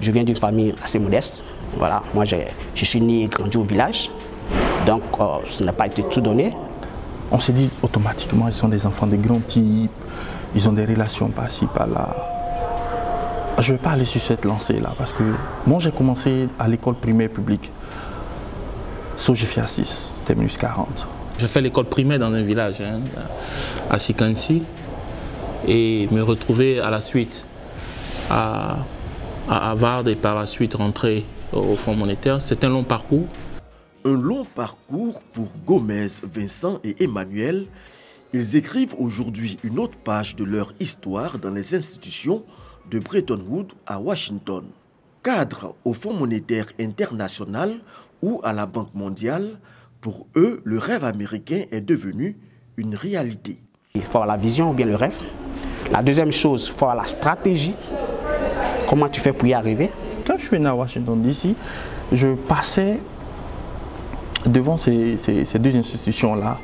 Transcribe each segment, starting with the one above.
Je viens d'une famille assez modeste. Voilà, moi je suis né et grandi au village, donc ça n'a pas été tout donné. On s'est dit automatiquement, ils sont des enfants de grands types, ils ont des relations par-ci, par-là. Je ne vais pas aller sur cette lancée-là parce que moi j'ai commencé à l'école primaire publique. Sojefia 6, terminus 40. J'ai fait l'école primaire dans un village, à Sikansi, et me retrouver à la suite à Harvard et par la suite rentrer au Fonds monétaire. C'est un long parcours. Un long parcours pour Gomez, Vincent et Emmanuel. Ils écrivent aujourd'hui une autre page de leur histoire dans les institutions de Bretton Woods à Washington. Cadre au Fonds monétaire international ou à la Banque mondiale, pour eux, le rêve américain est devenu une réalité. Il faut avoir la vision ou bien le rêve. La deuxième chose, il faut avoir la stratégie. Comment tu fais pour y arriver? Quand je suis né à Washington DC, je passais devant ces deux institutions-là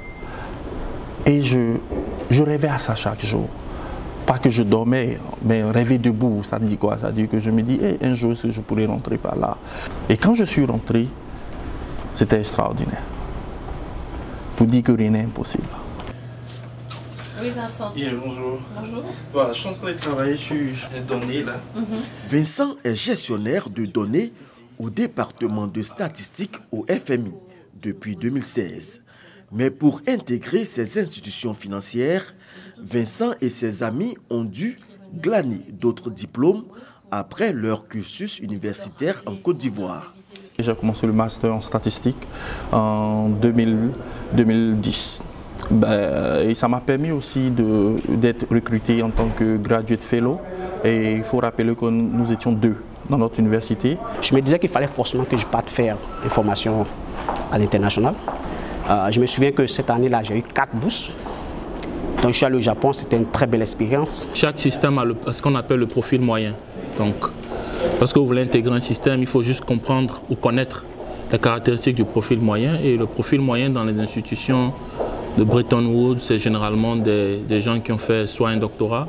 et je rêvais à ça chaque jour. Pas que je dormais, mais rêver debout, ça dit quoi? Ça dit que je me dis, hey, un jour je pourrais rentrer par là. Et quand je suis rentré, c'était extraordinaire. Pour dire que rien n'est impossible. Oui, Vincent. Yeah, bonjour. Bonjour. Voilà, je suis en train de travailler sur les données là. Vincent est gestionnaire de données au département de statistique au FMI depuis 2016. Mais pour intégrer ces institutions financières, Vincent et ses amis ont dû glaner d'autres diplômes après leur cursus universitaire en Côte d'Ivoire. J'ai commencé le master en statistique en 2010. Et ça m'a permis aussi d'être recruté en tant que graduate fellow. Et il faut rappeler que nous étions deux dans notre université. Je me disais qu'il fallait forcément que je parte faire une formation à l'international. Je me souviens que cette année-là, j'ai eu 4 bourses. Donc je suis allé au Japon, c'était une très belle expérience. Chaque système a ce qu'on appelle le profil moyen. Donc, lorsque vous voulez intégrer un système, il faut juste comprendre ou connaître les caractéristiques du profil moyen. Et le profil moyen dans les institutions de Bretton Woods, c'est généralement des gens qui ont fait soit un doctorat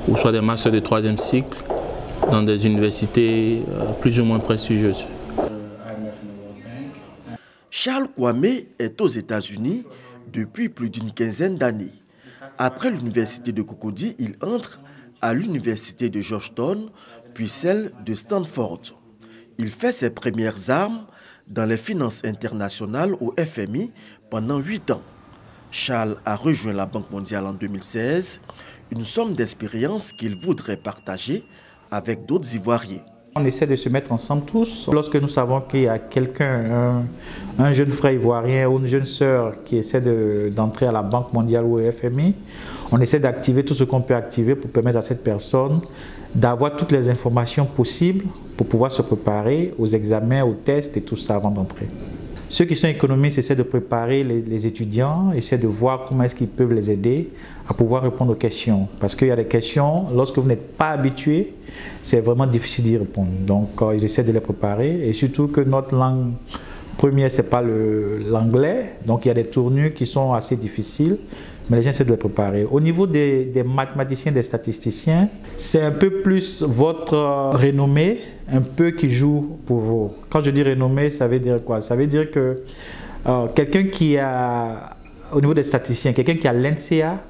ou soit des masters de 3e cycle dans des universités plus ou moins prestigieuses. Charles Kwame est aux États-Unis depuis plus d'une quinzaine d'années. Après l'université de Cocody, il entre à l'université de Georgetown, puis celle de Stanford. Il fait ses premières armes dans les finances internationales au FMI pendant 8 ans. Charles a rejoint la Banque mondiale en 2016, une somme d'expérience qu'il voudrait partager avec d'autres Ivoiriens. On essaie de se mettre ensemble tous. Lorsque nous savons qu'il y a quelqu'un, un jeune frère ivoirien ou une jeune sœur qui essaie d'entrer à la Banque mondiale ou au FMI, on essaie d'activer tout ce qu'on peut activer pour permettre à cette personne d'avoir toutes les informations possibles pour pouvoir se préparer aux examens, aux tests et tout ça avant d'entrer. Ceux qui sont économistes essaient de préparer les étudiants, essaient de voir comment est-ce qu'ils peuvent les aider à pouvoir répondre aux questions. Parce qu'il y a des questions, lorsque vous n'êtes pas habitué, c'est vraiment difficile d'y répondre. Donc ils essaient de les préparer et surtout que notre langue première, ce n'est pas l'anglais. Donc il y a des tournures qui sont assez difficiles, mais les gens essaient de les préparer. Au niveau des mathématiciens, des statisticiens, c'est un peu plus votre renommée, un peu qui joue pour vous. Quand je dis renommée, ça veut dire quoi? Ça veut dire que quelqu'un qui a, au niveau des statisticiens, quelqu'un qui a l'NCA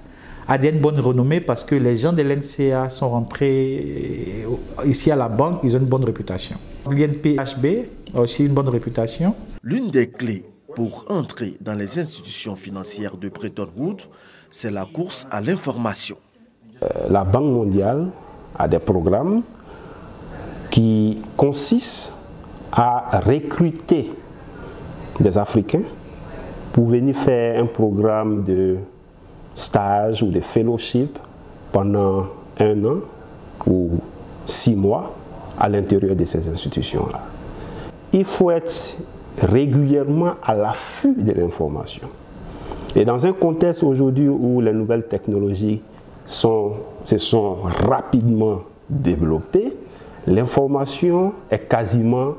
a une bonne renommée parce que les gens de l'NCA sont rentrés ici à la banque, ils ont une bonne réputation. L'INPHB a aussi une bonne réputation. L'une des clés pour entrer dans les institutions financières de Bretton Woods, c'est la course à l'information. La Banque mondiale a des programmes qui consistent à recruter des Africains pour venir faire un programme de stage ou de fellowship pendant 1 an ou 6 mois à l'intérieur de ces institutions-là. Il faut être régulièrement à l'affût de l'information. Et dans un contexte aujourd'hui où les nouvelles technologies se sont rapidement développées, l'information est quasiment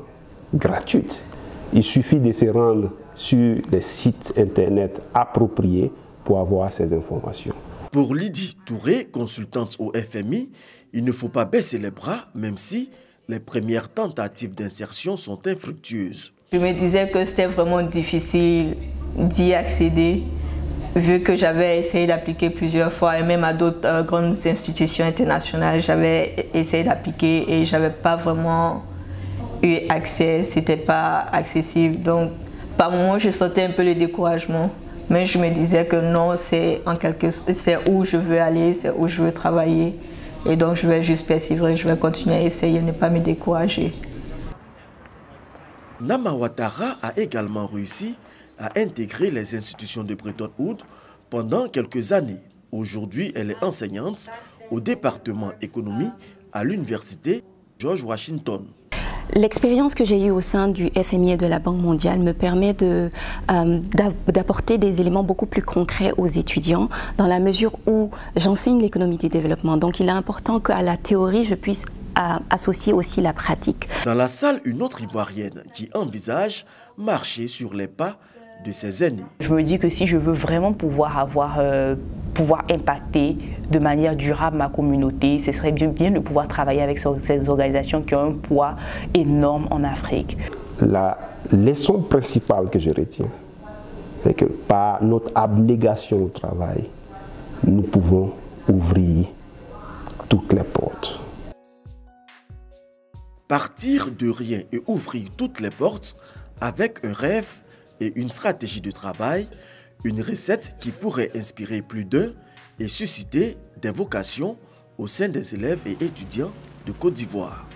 gratuite. Il suffit de se rendre sur les sites internet appropriés pour avoir ces informations. Pour Lydie Touré, consultante au FMI, il ne faut pas baisser les bras, même si Les premières tentatives d'insertion sont infructueuses. Je me disais que c'était vraiment difficile d'y accéder, vu que j'avais essayé d'appliquer plusieurs fois, et même à d'autres grandes institutions internationales, j'avais essayé d'appliquer et je n'avais pas vraiment eu accès, c'était pas accessible. Donc, par moments, je sentais un peu le découragement, mais je me disais que non, c'est où je veux aller, c'est où je veux travailler. Et donc, je vais juste persévérer, je vais continuer à essayer, ne pas me décourager. Nama Ouattara a également réussi à intégrer les institutions de Bretton Woods pendant quelques années. Aujourd'hui, elle est enseignante au département économie à l'université George Washington. L'expérience que j'ai eue au sein du FMI et de la Banque mondiale me permet d'apporter des éléments beaucoup plus concrets aux étudiants dans la mesure où j'enseigne l'économie du développement. Donc il est important qu'à la théorie, je puisse associer aussi la pratique. Dans la salle, une autre Ivoirienne qui envisage marcher sur les pas de ses aînés. Je me dis que si je veux vraiment pouvoir impacter de manière durable ma communauté, ce serait bien de pouvoir travailler avec ces organisations qui ont un poids énorme en Afrique. La leçon principale que je retiens, c'est que par notre abnégation au travail, nous pouvons ouvrir toutes les portes. Partir de rien et ouvrir toutes les portes avec un rêve et une stratégie de travail, une recette qui pourrait inspirer plus d'un et susciter des vocations au sein des élèves et étudiants de Côte d'Ivoire.